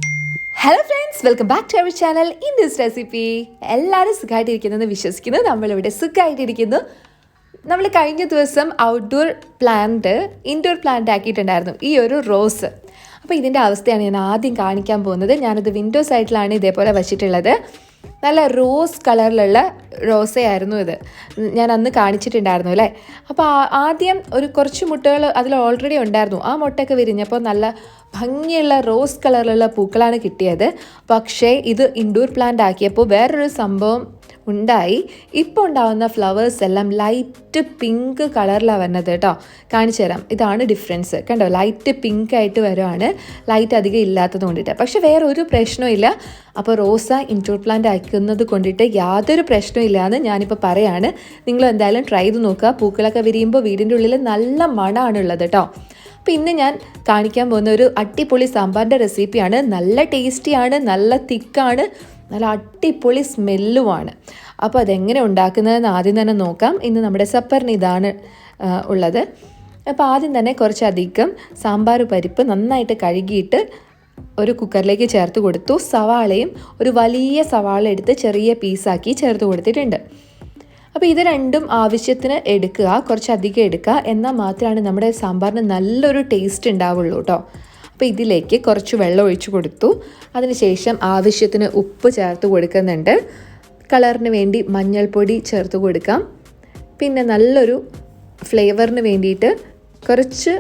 Hello friends, welcome back to our channel in this recipe. എല്ലാവരും സുഖമായിട്ടിരിക്കുന്നെന്ന് വിശ്വസിക്കുന്നു. നമ്മളിവിടെ സുഖമായിട്ടിരിക്കുന്നു. നമ്മൾ കഴിഞ്ഞ ദിവസം ഔട്ട്ഡോർ പ്ലാന്റ് ഇൻഡോർ പ്ലാന്റ് ആക്കിയിട്ടുണ്ടായിരുന്നു ഈ ഒരു റോസ്. അപ്പോൾ ഇതിൻ്റെ അവസ്ഥയാണ് ഞാൻ ആദ്യം കാണിക്കാൻ പോകുന്നത്. ഞാനത് വിൻഡോ സൈഡിലാണ് ഇതേപോലെ വച്ചിട്ടുള്ളത്. നല്ല റോസ് കളറിലുള്ള റോസയായിരുന്നു ഇത്. ഞാൻ അന്ന് കാണിച്ചിട്ടുണ്ടായിരുന്നു അല്ലേ. അപ്പോൾ ആദ്യം ഒരു കുറച്ച് മുട്ടകൾ അതിൽ ഓൾറെഡി ഉണ്ടായിരുന്നു. ആ മുട്ടയൊക്കെ വിരിഞ്ഞപ്പോൾ നല്ല ഭംഗിയുള്ള റോസ് കളറിലുള്ള പൂക്കളാണ് കിട്ടിയത്. പക്ഷേ ഇത് ഇൻഡോർ പ്ലാന്റ് ആക്കിയപ്പോൾ വേറൊരു സംഭവം ഉണ്ടായി. ഇപ്പോൾ ഉണ്ടാകുന്ന ഫ്ലവേഴ്സ് എല്ലാം ലൈറ്റ് പിങ്ക് കളറിലാണ് വരുന്നത് കേട്ടോ. കാണിച്ചു തരാം. ഇതാണ് ഡിഫറൻസ്. കണ്ടോ, ലൈറ്റ് പിങ്ക് ആയിട്ട് വരുവാണ്, ലൈറ്റ് അധികം ഇല്ലാത്തത് കൊണ്ടിട്ട്. പക്ഷെ വേറെ ഒരു പ്രശ്നവും ഇല്ല. അപ്പോൾ റോസ ഇൻഡോർ പ്ലാന്റ് ആക്കുന്നത് കൊണ്ടിട്ട് യാതൊരു പ്രശ്നവും ഇല്ലയെന്ന് ഞാനിപ്പോൾ പറയാണ്. നിങ്ങൾ എന്തായാലും ട്രൈ ചെയ്ത് നോക്കുക. പൂക്കളൊക്കെ വിരിയുമ്പോൾ വീടിൻ്റെ ഉള്ളിൽ നല്ല മണമാണുള്ളത് കേട്ടോ. അപ്പോൾ ഇന്ന് ഞാൻ കാണിക്കാൻ പോകുന്ന ഒരു അടിപൊളി സാമ്പാറിൻ്റെ റെസിപ്പിയാണ്. നല്ല ടേസ്റ്റിയാണ്, നല്ല തിക്കാണ്, നല്ല അടിപൊളി സ്മെല്ലുമാണ്. അപ്പോൾ അതെങ്ങനെ ഉണ്ടാക്കുന്നതെന്ന് ആദ്യം തന്നെ നോക്കാം. ഇന്ന് നമ്മുടെ സപ്പറിന് ഇതാണ് ഉള്ളത്. അപ്പോൾ ആദ്യം തന്നെ കുറച്ചധികം സാമ്പാർ പരിപ്പ് നന്നായിട്ട് കഴുകിയിട്ട് ഒരു കുക്കറിലേക്ക് ചേർത്ത് കൊടുത്തു. സവാളയും ഒരു വലിയ സവാള എടുത്ത് ചെറിയ പീസാക്കി ചേർത്ത് കൊടുത്തിട്ടുണ്ട്. അപ്പോൾ ഇത് രണ്ടും ആവശ്യത്തിന് എടുക്കുക, കുറച്ചധികം എടുക്കുക. എന്നാൽ മാത്രമാണ് നമ്മുടെ സാമ്പാറിന് നല്ലൊരു ടേസ്റ്റ് ഉണ്ടാവുള്ളൂ കേട്ടോ. അപ്പോൾ ഇതിലേക്ക് കുറച്ച് വെള്ളം ഒഴിച്ചു കൊടുത്തു. അതിനുശേഷം ആവശ്യത്തിന് ഉപ്പ് ചേർത്ത് കൊടുക്കുന്നുണ്ട്. കളറിന് വേണ്ടി മഞ്ഞൾപ്പൊടി ചേർത്ത് കൊടുക്കാം. പിന്നെ നല്ലൊരു ഫ്ലേവറിന് വേണ്ടിയിട്ട് കുറച്ച്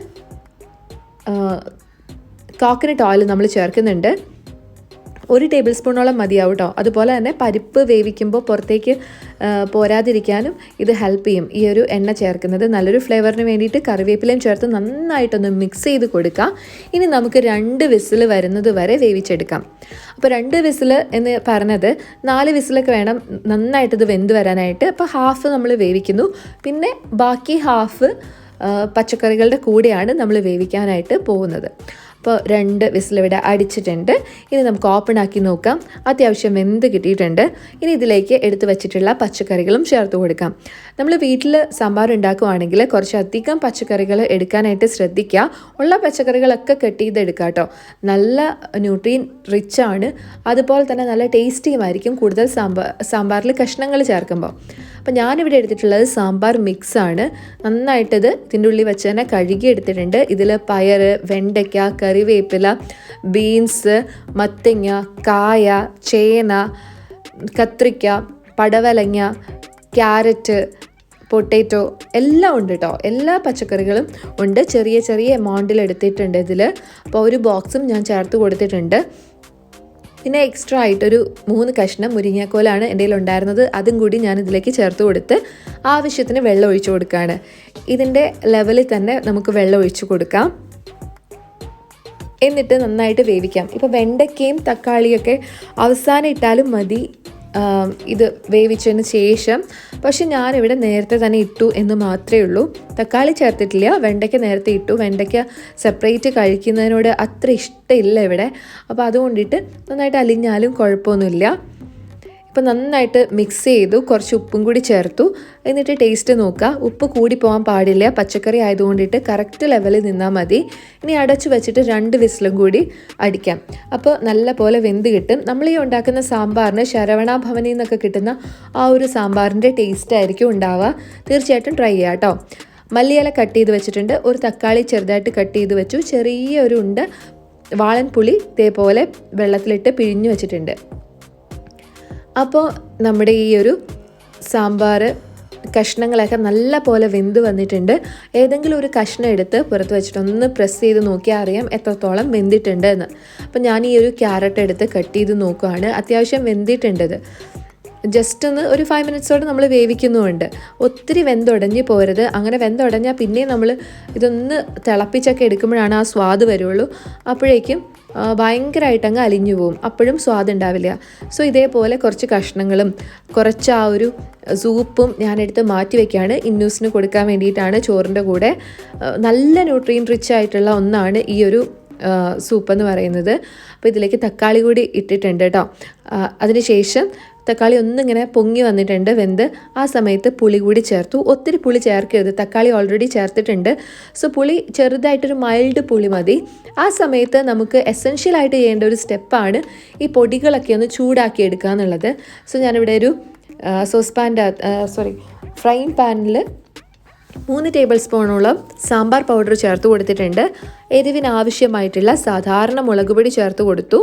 കോക്കനട്ട് ഓയിൽ നമ്മൾ ചേർക്കുന്നുണ്ട്. 1 ടേബിൾ സ്പൂണോളം മതിയാവും കേട്ടോ. അതുപോലെ തന്നെ പരിപ്പ് വേവിക്കുമ്പോൾ പുറത്തേക്ക് പോരാതിരിക്കാനും ഇത് ഹെൽപ്പ് ചെയ്യും. ഈ ഒരു എണ്ണ ചേർക്കുന്നത് നല്ലൊരു ഫ്ലേവറിന് വേണ്ടിയിട്ട് കറിവേപ്പിലയും ചേർത്ത് നന്നായിട്ടൊന്ന് മിക്സ് ചെയ്ത് കൊടുക്കാം. ഇനി നമുക്ക് 2 വിസിൽ വരുന്നത് വരെ വേവിച്ചെടുക്കാം. അപ്പോൾ 2 വിസിൽ എന്ന് പറഞ്ഞത് 4 വിസിലൊക്കെ വേണം നന്നായിട്ടിത് വെന്ത് വരാനായിട്ട്. അപ്പോൾ ഹാഫ് നമ്മൾ വേവിക്കുന്നു, പിന്നെ ബാക്കി ഹാഫ് പച്ചക്കറികളുടെ കൂടെയാണ് നമ്മൾ വേവിക്കാനായിട്ട് പോകുന്നത്. അപ്പോൾ 2 വിസിലിവിടെ അടിച്ചിട്ടുണ്ട്. ഇനി നമുക്ക് ഓപ്പൺ ആക്കി നോക്കാം. അത്യാവശ്യം വെന്ത് കിട്ടിയിട്ടുണ്ട്. ഇനി ഇതിലേക്ക് എടുത്ത് വെച്ചിട്ടുള്ള പച്ചക്കറികളും ചേർത്ത് കൊടുക്കാം. നമ്മൾ വീട്ടിൽ സാമ്പാർ ഉണ്ടാക്കുവാണെങ്കിൽ കുറച്ചധികം പച്ചക്കറികൾ എടുക്കാനായിട്ട് ശ്രദ്ധിക്കുക. ഉള്ള പച്ചക്കറികളൊക്കെ കട്ട് ചെയ്തെടുക്കുക കേട്ടോ. നല്ല ന്യൂട്രിയൻ റിച്ച് ആണ്, അതുപോലെ തന്നെ നല്ല ടേസ്റ്റിയുമായിരിക്കും കൂടുതൽ സാമ്പാറിൽ കഷ്ണങ്ങൾ ചേർക്കുമ്പോൾ. അപ്പോൾ ഞാനിവിടെ എടുത്തിട്ടുള്ളത് സാമ്പാർ മിക്സാണ്. നന്നായിട്ടത് ഇതിൻ്റെ ഉള്ളിൽ വെച്ച് തന്നെ കഴുകി എടുത്തിട്ടുണ്ട്. ഇതിൽ പയർ, വെണ്ടയ്ക്ക, കറിവേപ്പില, ബീൻസ്, മത്തങ്ങ, കായ, ചേന, കത്രിക്ക, പടവലങ്ങ, ക്യാരറ്റ്, പൊട്ടാറ്റോ എല്ലാം ഉണ്ട് കേട്ടോ. എല്ലാ പച്ചക്കറികളും ഉണ്ട്. ചെറിയ ചെറിയ എമൗണ്ടിൽ എടുത്തിട്ടുണ്ട് ഇതിൽ. അപ്പോൾ ഒരു ബോക്സും ഞാൻ ചേർത്ത് കൊടുത്തിട്ടുണ്ട്. പിന്നെ എക്സ്ട്രാ ആയിട്ടൊരു 3 കഷ്ണം മുരിങ്ങാക്കോലാണ് എൻ്റെ കയ്യിൽ ഉണ്ടായിരുന്നത്. അതും കൂടി ഞാൻ ഇതിലേക്ക് ചേർത്ത് കൊടുത്ത് ആവശ്യത്തിന് വെള്ളം ഒഴിച്ചു കൊടുക്കുകയാണ്. ഇതിൻ്റെ ലെവലിൽ തന്നെ നമുക്ക് വെള്ളം ഒഴിച്ചു കൊടുക്കാം. എന്നിട്ട് നന്നായിട്ട് വേവിക്കാം. ഇപ്പോൾ വെണ്ടയ്ക്കയും തക്കാളിയൊക്കെ അവസാനം ഇട്ടാലും മതി ഇത് വേവിച്ചതിന് ശേഷം. പക്ഷെ ഞാനിവിടെ നേരത്തെ തന്നെ ഇട്ടു എന്ന് മാത്രമേ ഉള്ളൂ. തക്കാളി ചേർത്തിട്ടില്ല, വെണ്ടയ്ക്ക നേരത്തെ ഇട്ടു. വെണ്ടയ്ക്ക സെപ്പറേറ്റ് കഴിക്കുന്നതിനോട് അത്ര ഇഷ്ടമില്ല ഇവിടെ. അപ്പോൾ അതുകൊണ്ടിട്ട് നന്നായിട്ട് അലിഞ്ഞാലും കുഴപ്പമൊന്നുമില്ല. ഇപ്പോൾ നന്നായിട്ട് മിക്സ് ചെയ്തു. കുറച്ച് ഉപ്പും കൂടി ചേർത്തു. എന്നിട്ട് ടേസ്റ്റ് നോക്കുക. ഉപ്പ് കൂടി പോകാൻ പാടില്ല, പച്ചക്കറി ആയതുകൊണ്ടിട്ട് കറക്റ്റ് ലെവലിൽ നിന്നാൽ മതി. ഇനി അടച്ചു വെച്ചിട്ട് 2 വിസിലും കൂടി അടിക്കാം. അപ്പോൾ നല്ല പോലെ വെന്ത് കിട്ടും. നമ്മൾ ഈ ഉണ്ടാക്കുന്ന സാമ്പാറിന് ശരവണ ഭവനിൽ നിന്നൊക്കെ കിട്ടുന്ന ആ ഒരു സാമ്പാറിൻ്റെ ടേസ്റ്റ് ആയിരിക്കും ഉണ്ടാവുക. തീർച്ചയായിട്ടും ട്രൈ ചെയ്യാം കേട്ടോ. മല്ലിയില കട്ട് ചെയ്ത് വെച്ചിട്ടുണ്ട്. ഒരു തക്കാളി ചെറുതായിട്ട് കട്ട് ചെയ്ത് വെച്ചു. ചെറിയൊരു ഉണ്ട് വാളൻപുളി ഇതേപോലെ വെള്ളത്തിലിട്ട് പിഴിഞ്ഞു വെച്ചിട്ടുണ്ട്. അപ്പോൾ നമ്മുടെ ഈ ഒരു സാമ്പാർ കഷ്ണങ്ങളൊക്കെ നല്ല പോലെ വെന്ത് വന്നിട്ടുണ്ട്. ഏതെങ്കിലും ഒരു കഷ്ണം എടുത്ത് പുറത്ത് വെച്ചിട്ട് ഒന്ന് പ്രസ് ചെയ്ത് നോക്കിയാൽ അറിയാം എത്രത്തോളം വെന്തിട്ടുണ്ട് എന്ന്. അപ്പോൾ ഞാൻ ഈ ഒരു ക്യാരറ്റ് എടുത്ത് കട്ട് ചെയ്ത് നോക്കുകയാണ്. അത്യാവശ്യം വെന്തിട്ടുണ്ടത്. ജസ്റ്റ് ഒന്ന് ഒരു 5 മിനിറ്റ്സോടെ നമ്മൾ വേവിക്കുന്നുമുണ്ട്. ഒത്തിരി വെന്തുടഞ്ഞ് പോരുത്. അങ്ങനെ വെന്തുടഞ്ഞാൽ പിന്നെ നമ്മൾ ഇതൊന്ന് തിളപ്പിച്ചൊക്കെ എടുക്കുമ്പോഴാണ് ആ സ്വാദ് വരുള്ളൂ. അപ്പോഴേക്കും ഭയങ്കരമായിട്ട് അങ്ങ് അലിഞ്ഞു പോവും. അപ്പോഴും സ്വാദുണ്ടാവില്ല. സോ ഇതേപോലെ കുറച്ച് കഷ്ണങ്ങളും കുറച്ച് ആ ഒരു സൂപ്പും ഞാനെടുത്ത് മാറ്റി വയ്ക്കുകയാണ്. ഇന്നൂസിന് കൊടുക്കാൻ വേണ്ടിയിട്ടാണ് ചോറിൻ്റെ കൂടെ. നല്ല ന്യൂട്രിയൻ റിച്ച് ആയിട്ടുള്ള ഒന്നാണ് ഈ ഒരു സൂപ്പെന്ന് പറയുന്നത്. അപ്പോൾ ഇതിലേക്ക് തക്കാളി കൂടി ഇട്ടിട്ടുണ്ട് കേട്ടോ. അതിനുശേഷം തക്കാളി ഒന്നിങ്ങനെ പൊങ്ങി വന്നിട്ടുണ്ട് വെന്ത്. ആ സമയത്ത് പുളി കൂടി ചേർത്തു. ഒത്തിരി പുളി ചേർക്കരുത്, തക്കാളി ഓൾറെഡി ചേർത്തിട്ടുണ്ട്. സോ പുളി ചെറുതായിട്ടൊരു മൈൽഡ് പുളി മതി. ആ സമയത്ത് നമുക്ക് എസെൻഷ്യലായിട്ട് ചെയ്യേണ്ട ഒരു സ്റ്റെപ്പാണ് ഈ പൊടികളൊക്കെ ഒന്ന് ചൂടാക്കി എടുക്കുക എന്നുള്ളത്. സോ ഞാനിവിടെ ഒരു ഫ്രൈങ് പാനിൽ 3 ടേബിൾ സ്പൂണോളം സാമ്പാർ പൗഡർ ചേർത്ത് കൊടുത്തിട്ടുണ്ട്. എരിവിനാവശ്യമായിട്ടുള്ള സാധാരണ മുളക് പൊടി ചേർത്ത് കൊടുത്തു.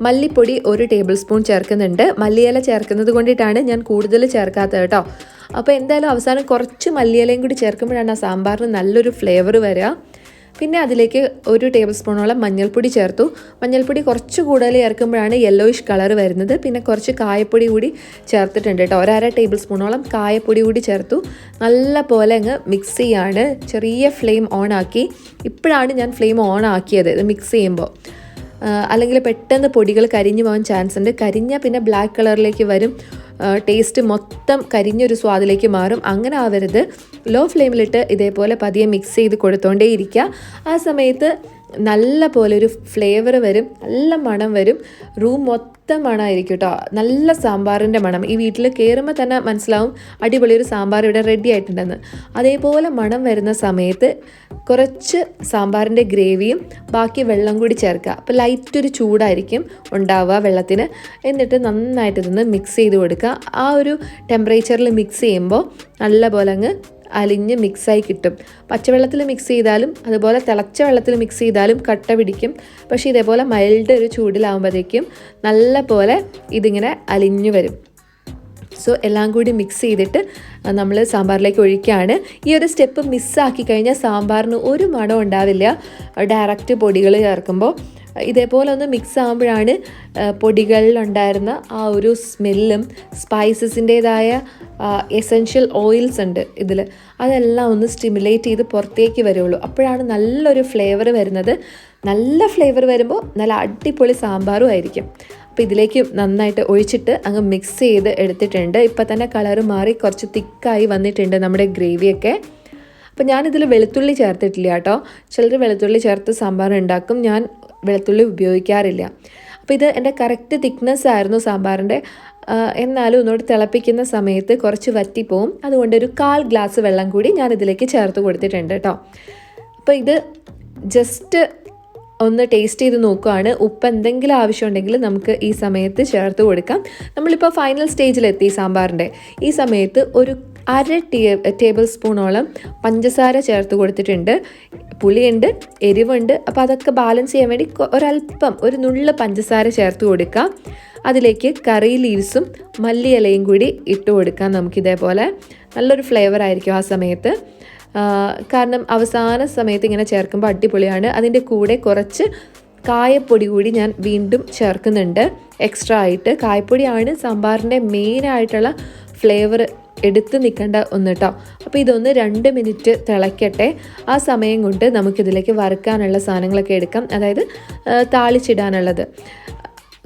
മല്ലിപ്പൊടി 1 ടേബിൾ സ്പൂൺ ചേർക്കുന്നുണ്ട്. മല്ലിയില ചേർക്കുന്നത് കൊണ്ടിട്ടാണ് ഞാൻ കൂടുതൽ ചേർക്കാത്തത് കേട്ടോ. അപ്പോൾ എന്തായാലും അവസാനം കുറച്ച് മല്ലിയിലയും കൂടി ചേർക്കുമ്പോഴാണ് ആ സാമ്പാറിന് നല്ലൊരു ഫ്ലേവർ വരിക. പിന്നെ അതിലേക്ക് 1 ടേബിൾ സ്പൂണോളം മഞ്ഞൾപ്പൊടി ചേർത്തു. മഞ്ഞൾപ്പൊടി കുറച്ച് കൂടുതൽ ചേർക്കുമ്പോഴാണ് യെല്ലോയിഷ് കളർ വരുന്നത്. പിന്നെ കുറച്ച് കായപ്പൊടി കൂടി ചേർത്തിട്ടുണ്ട് കേട്ടോ. 1/2 ടേബിൾ സ്പൂണോളം കായപ്പൊടി കൂടി ചേർത്തു. നല്ല പോലെ അങ്ങ് മിക്സ് ചെയ്യാണ്. ചെറിയ ഫ്ലെയിം ഓൺ ആക്കി. ഇപ്പോഴാണ് ഞാൻ ഫ്ലെയിം ഓൺ ആക്കിയത് ഇത് മിക്സ് ചെയ്യുമ്പോൾ. അല്ലെങ്കിൽ പെട്ടെന്ന് പൊടികൾ കരിഞ്ഞു പോകാൻ ചാൻസ് ഉണ്ട്. കരിഞ്ഞാൽ പിന്നെ ബ്ലാക്ക് കളറിലേക്ക് വരും. ടേസ്റ്റ് മൊത്തം കരിഞ്ഞൊരു സ്വാദിലേക്ക് മാറും. അങ്ങനെ ആവരുത്. ലോ ഫ്ലെയിമിലിട്ട് ഇതേപോലെ പതിയെ മിക്സ് ചെയ്ത് കൊടുത്തോണ്ടേ ഇരിക്കുക. ആ സമയത്ത് നല്ല പോലെ ഒരു ഫ്ലേവർ വരും, നല്ല മണം വരും. റൂം മൊത്തം മണമായിരിക്കും കേട്ടോ. നല്ല സാമ്പാറിൻ്റെ മണം. ഈ വീട്ടിൽ കയറുമ്പോൾ തന്നെ മനസ്സിലാവും അടിപൊളി ഒരു സാമ്പാർ ഇവിടെ റെഡി ആയിട്ടുണ്ടെന്ന്. അതേപോലെ മണം വരുന്ന സമയത്ത് കുറച്ച് സാമ്പാറിൻ്റെ ഗ്രേവിയും ബാക്കി വെള്ളം കൂടി ചേർക്കുക. അപ്പോൾ ലൈറ്റൊരു ചൂടായിരിക്കും ഉണ്ടാവുക വെള്ളത്തിന്. എന്നിട്ട് നന്നായിട്ട് ഇതൊന്ന് മിക്സ് ചെയ്ത് കൊടുക്കുക. ആ ഒരു ടെമ്പറേച്ചറിൽ മിക്സ് ചെയ്യുമ്പോൾ നല്ല പോലെ അങ്ങ് അലിഞ്ഞ് മിക്സായി കിട്ടും. പച്ചവെള്ളത്തിൽ മിക്സ് ചെയ്താലും അതുപോലെ തിളച്ച വെള്ളത്തിൽ മിക്സ് ചെയ്താലും കട്ട പിടിക്കും. പക്ഷേ ഇതേപോലെ മൈൽഡ് ഒരു ചൂടിലാവുമ്പോഴത്തേക്കും നല്ല പോലെ ഇതിങ്ങനെ അലിഞ്ഞു വരും. സോ എല്ലാം കൂടി മിക്സ് ചെയ്തിട്ട് നമ്മൾ സാമ്പാറിലേക്ക് ഒഴിക്കുകയാണ്. ഈ ഒരു സ്റ്റെപ്പ് മിസ്സാക്കി കഴിഞ്ഞാൽ സാമ്പാറിന് ഒരു മണം ഉണ്ടാവില്ല. ഡയറക്റ്റ് പൊടികൾ ചേർക്കുമ്പോൾ ഇതേപോലെ ഒന്ന് മിക്സ് ആകുമ്പോഴാണ് പൊടികളിലുണ്ടായിരുന്ന ആ ഒരു സ്മെല്ലും സ്പൈസസിൻ്റേതായ എസെൻഷ്യൽ ഓയിൽസ് ഉണ്ട് ഇതിൽ, അതെല്ലാം ഒന്ന് സ്റ്റിമുലേറ്റ് ചെയ്ത് പുറത്തേക്ക് വരുള്ളൂ. അപ്പോഴാണ് നല്ലൊരു ഫ്ലേവർ വരുന്നത്. നല്ല ഫ്ലേവർ വരുമ്പോൾ നല്ല അടിപൊളി സാമ്പാറും ആയിരിക്കും. അപ്പോൾ ഇതിലേക്ക് നന്നായിട്ട് ഒഴിച്ചിട്ട് അങ്ങ് മിക്സ് ചെയ്ത് എടുത്തിട്ടുണ്ട്. ഇപ്പം തന്നെ കളറ് മാറി കുറച്ച് തിക്കായി വന്നിട്ടുണ്ട് നമ്മുടെ ഗ്രേവിയൊക്കെ. അപ്പോൾ ഞാനിതിൽ വെളുത്തുള്ളി ചേർത്തിട്ടില്ല കേട്ടോ. ചിലർ വെളുത്തുള്ളി ചേർത്ത് സാമ്പാർ ഉണ്ടാക്കും. ഞാൻ വെളുത്തുള്ളി ഉപയോഗിക്കാറില്ല. അപ്പോൾ ഇത് എൻ്റെ കറക്റ്റ് തിക്നെസ് ആയിരുന്നു സാമ്പാറിൻ്റെ. എന്നാലും ഒന്നുകൂടി തിളപ്പിക്കുന്ന സമയത്ത് കുറച്ച് വറ്റിപ്പോവും. അതുകൊണ്ട് ഒരു 1/4 ഗ്ലാസ് വെള്ളം കൂടി ഞാനിതിലേക്ക് ചേർത്ത് കൊടുത്തിട്ടുണ്ട് കേട്ടോ. അപ്പോൾ ഇത് ജസ്റ്റ് ഒന്ന് ടേസ്റ്റ് ചെയ്ത് നോക്കുകയാണ്. ഉപ്പ് എന്തെങ്കിലും ആവശ്യമുണ്ടെങ്കിൽ നമുക്ക് ഈ സമയത്ത് ചേർത്ത് കൊടുക്കാം. നമ്മളിപ്പോൾ ഫൈനൽ സ്റ്റേജിലെത്തി സാമ്പാറിൻ്റെ. ഈ സമയത്ത് ഒരു 1/2 ടേബിൾ സ്പൂണോളം പഞ്ചസാര ചേർത്ത് കൊടുത്തിട്ടുണ്ട്. പുളിയുണ്ട്, എരിവുണ്ട്. അപ്പോൾ അതൊക്കെ ബാലൻസ് ചെയ്യാൻ വേണ്ടി ഒരല്പം ഒരു നുള്ള് പഞ്ചസാര ചേർത്ത് കൊടുക്കാം. അതിലേക്ക് കറി ലീവ്സും മല്ലിയിലയും കൂടി ഇട്ട് കൊടുക്കാം. നമുക്കിതേപോലെ നല്ലൊരു ഫ്ലേവർ ആയിരിക്കും ആ സമയത്ത്. കാരണം അവസാന സമയത്ത് ഇങ്ങനെ ചേർക്കുമ്പോൾ അടിപൊളിയാണ്. അതിൻ്റെ കൂടെ കുറച്ച് കായപ്പൊടി കൂടി ഞാൻ വീണ്ടും ചേർക്കുന്നുണ്ട് എക്സ്ട്രാ ആയിട്ട്. കായപ്പൊടിയാണ് സാമ്പാറിൻ്റെ മെയിനായിട്ടുള്ള ഫ്ലേവർ എടുത്ത് നിൽക്കേണ്ട ഒന്ന് കേട്ടോ. അപ്പോൾ ഇതൊന്ന് 2 മിനിറ്റ് തിളയ്ക്കട്ടെ. ആ സമയം കൊണ്ട് നമുക്കിതിലേക്ക് വറുക്കാനുള്ള സാധനങ്ങളൊക്കെ എടുക്കാം. അതായത് താളിച്ചിടാനുള്ളത്.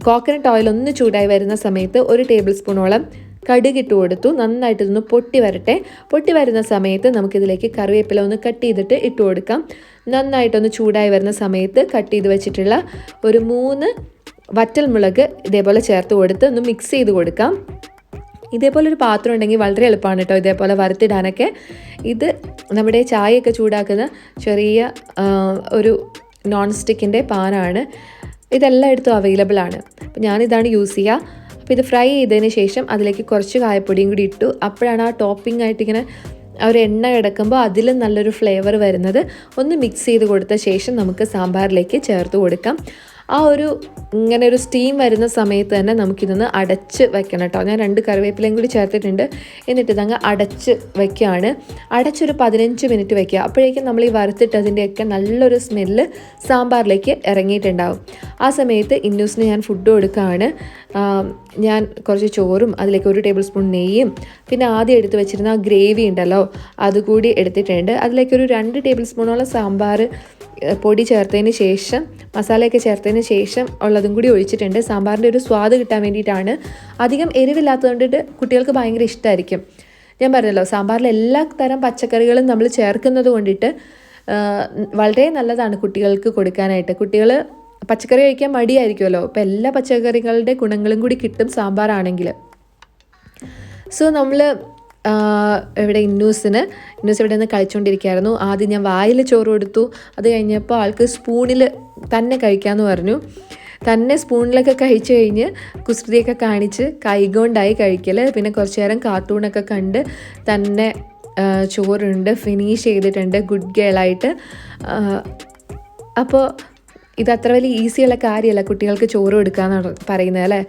കോക്കനട്ട് ഓയിൽ ഒന്ന് ചൂടായി വരുന്ന സമയത്ത് 1 ടേബിൾ സ്പൂണോളം കടുകിട്ട് കൊടുത്തു. നന്നായിട്ട് ഇതൊന്ന് പൊട്ടി വരട്ടെ. പൊട്ടി വരുന്ന സമയത്ത് നമുക്കിതിലേക്ക് കറിവേപ്പില ഒന്ന് കട്ട് ചെയ്തിട്ട് ഇട്ട് കൊടുക്കാം. നന്നായിട്ടൊന്ന് ചൂടായി വരുന്ന സമയത്ത് കട്ട് ചെയ്ത് വെച്ചിട്ടുള്ള ഒരു 3 വറ്റൽമുളക് ഇതേപോലെ ചേർത്ത് കൊടുത്ത് ഒന്ന് മിക്സ് ചെയ്ത് കൊടുക്കാം. ഇതേപോലെ ഒരു പാത്രം ഉണ്ടെങ്കിൽ വളരെ എളുപ്പമാണ് കേട്ടോ ഇതേപോലെ വറുത്തിടാനൊക്കെ. ഇത് നമ്മുടെ ചായയൊക്കെ ചൂടാക്കുന്ന ചെറിയ ഒരു നോൺ സ്റ്റിക്കിൻ്റെ പാനാണ്. ഇതെല്ലായിടത്തും അവൈലബിൾ ആണ്. അപ്പോൾ ഞാനിതാണ് യൂസ് ചെയ്യുക. അപ്പോൾ ഇത് ഫ്രൈ ചെയ്തതിന് ശേഷം അതിലേക്ക് കുറച്ച് കായപ്പൊടിയും കൂടി ഇട്ടു. അപ്പോഴാണ് ആ ടോപ്പിംഗ് ആയിട്ട് ഇങ്ങനെ ഒരു എണ്ണ കിടക്കുമ്പോൾ അതിലും നല്ലൊരു ഫ്ലേവർ വരുന്നത്. ഒന്ന് മിക്സ് ചെയ്ത് കൊടുത്ത ശേഷം നമുക്ക് സാമ്പാറിലേക്ക് ചേർത്ത് കൊടുക്കാം. ആ ഒരു ഇങ്ങനെ ഒരു സ്റ്റീം വരുന്ന സമയത്ത് തന്നെ നമുക്കിതൊന്ന് അടച്ച് വെക്കണം കേട്ടോ. ഞാൻ 2 കറിവേപ്പിലയും കൂടി ചേർത്തിട്ടുണ്ട്. എന്നിട്ട് ഇതങ്ങ് അടച്ച് വയ്ക്കുകയാണ്. അടച്ചൊരു 15 മിനിറ്റ് വയ്ക്കുക. അപ്പോഴേക്കും നമ്മൾ ഈ വറുത്തിട്ടതിൻ്റെയൊക്കെ നല്ലൊരു സ്മെല്ല് സാമ്പാറിലേക്ക് ഇറങ്ങിയിട്ടുണ്ടാവും. ആ സമയത്ത് ഇന്നൂസിന് ഞാൻ ഫുഡ് കൊടുക്കുകയാണ്. ഞാൻ കുറച്ച് ചോറും അതിലേക്ക് 1 ടേബിൾ സ്പൂൺ നെയ്യും പിന്നെ ആദ്യം എടുത്ത് വെച്ചിരുന്ന ആ ഗ്രേവി ഉണ്ടല്ലോ അതുകൂടി എടുത്തിട്ടുണ്ട്. അതിലേക്കൊരു 2 ടേബിൾ സ്പൂണോളം സാമ്പാർ പൊടി ചേർത്തതിന് ശേഷം മസാലയൊക്കെ ചേർത്തതിന് ശേഷം ഉള്ളതും കൂടി ഒഴിച്ചിട്ടുണ്ട്. സാമ്പാറിൻ്റെ ഒരു സ്വാദ് കിട്ടാൻ വേണ്ടിയിട്ടാണ്. അധികം എരിവില്ലാത്തതുകൊണ്ടിട്ട് കുട്ടികൾക്ക് ഭയങ്കര ഇഷ്ടമായിരിക്കും. ഞാൻ പറഞ്ഞല്ലോ സാമ്പാറിൽ എല്ലാ തരം പച്ചക്കറികളും നമ്മൾ ചേർക്കുന്നത് കൊണ്ടിട്ട് വളരെ നല്ലതാണ് കുട്ടികൾക്ക് കൊടുക്കാനായിട്ട്. കുട്ടികൾ പച്ചക്കറി കഴിക്കാൻ മടിയായിരിക്കുമല്ലോ. അപ്പോൾ എല്ലാ പച്ചക്കറികളുടെ ഗുണങ്ങളും കൂടി കിട്ടും സാമ്പാറാണെങ്കിൽ. സോ നമ്മൾ ഇവിടെ ഇന്നൂസ് ഇവിടെ നിന്ന് കഴിച്ചുകൊണ്ടിരിക്കുകയായിരുന്നു. ആദ്യം ഞാൻ വായിൽ ചോറ് കൊടുത്തു. അത് കഴിഞ്ഞപ്പോൾ ആൾക്ക് സ്പൂണിൽ തന്നെ കഴിക്കാമെന്ന് പറഞ്ഞു. തന്നെ സ്പൂണിലൊക്കെ കഴിച്ച് കഴിഞ്ഞ് കുസൃതിയൊക്കെ കാണിച്ച് കൈകൊണ്ടായി കഴിക്കൽ. പിന്നെ കുറച്ച് നേരം കാർട്ടൂണൊക്കെ കണ്ട് തന്നെ ചോറുണ്ട് ഫിനിഷ് ചെയ്തിട്ടുണ്ട് ഗുഡ് ഗേളായിട്ട്. അപ്പോൾ ഇതത്ര വലിയ ഈസിയുള്ള കാര്യമല്ല കുട്ടികൾക്ക് ചോറ് കൊടുക്കുക എന്ന് പറയുന്നത് അല്ലേ.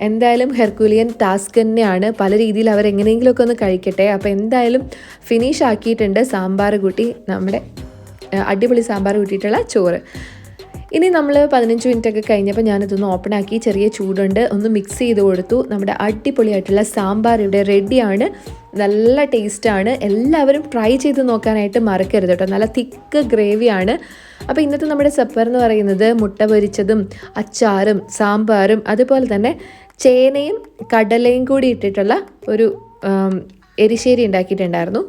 എന്തായാലും ഹെർക്കുലിയൻ ടാസ്ക് തന്നെയാണ്. പല രീതിയിൽ അവരെങ്ങനെയെങ്കിലുമൊക്കെ ഒന്ന് കഴിക്കട്ടെ. അപ്പോൾ എന്തായാലും ഫിനിഷ് ആക്കിയിട്ടുണ്ട് സാമ്പാർ കൂട്ടി, നമ്മുടെ അടിപൊളി സാമ്പാർ കൂട്ടിയിട്ടുള്ള ചോറ്. ഇനി നമ്മൾ 15 മിനിറ്റൊക്കെ കഴിഞ്ഞപ്പോൾ ഞാനിതൊന്ന് ഓപ്പൺ ആക്കി, ചെറിയ ചൂടുണ്ട്, ഒന്ന് മിക്സ് ചെയ്ത് കൊടുത്തു. നമ്മുടെ അടിപൊളിയായിട്ടുള്ള സാമ്പാർ ഇവിടെ റെഡിയാണ്. നല്ല ടേസ്റ്റാണ്. എല്ലാവരും ട്രൈ ചെയ്ത് നോക്കാനായിട്ട് മറക്കരുത് കേട്ടോ. നല്ല തിക്ക് ഗ്രേവിയാണ്. അപ്പോൾ ഇന്നത്തെ നമ്മുടെ സപ്പർ എന്ന് പറയുന്നത് മുട്ട പൊരിച്ചതും അച്ചാറും സാമ്പാറും അതുപോലെ തന്നെ ചേനയും കടലയും കൂടി ഇട്ടിട്ടുള്ള ഒരു എരിശ്ശേരി ഉണ്ടാക്കിയിട്ടുണ്ടായിരുന്നു.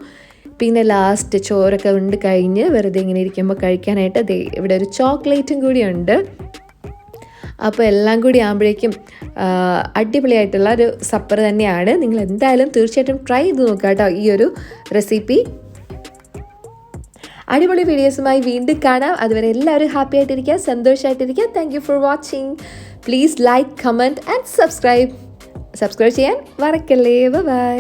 പിന്നെ ലാസ്റ്റ് ചോറൊക്കെ ഉണ്ട് കഴിഞ്ഞ് വെറുതെ ഇങ്ങനെ ഇരിക്കുമ്പോൾ കഴിക്കാനായിട്ട് ഇവിടെ ഒരു ചോക്ലേറ്റും കൂടിയുണ്ട്. അപ്പോൾ എല്ലാം കൂടി ആകുമ്പോഴേക്കും അടിപൊളിയായിട്ടുള്ള ഒരു സപ്പർ തന്നെയാണ്. നിങ്ങൾ എന്തായാലും തീർച്ചയായിട്ടും ട്രൈ ചെയ്ത് നോക്കുക കേട്ടോ ഈ ഒരു റെസിപ്പി. അടിപൊളി വീഡിയോസുമായി വീണ്ടും കാണാം. അതുവരെ എല്ലാവരും ഹാപ്പി ആയിട്ടിരിക്കുക, സന്തോഷമായിട്ടിരിക്കുക. Thank you for watching. Please like, comment and subscribe ചെയ്യാൻ മറക്കല്ലേ. ബൈ.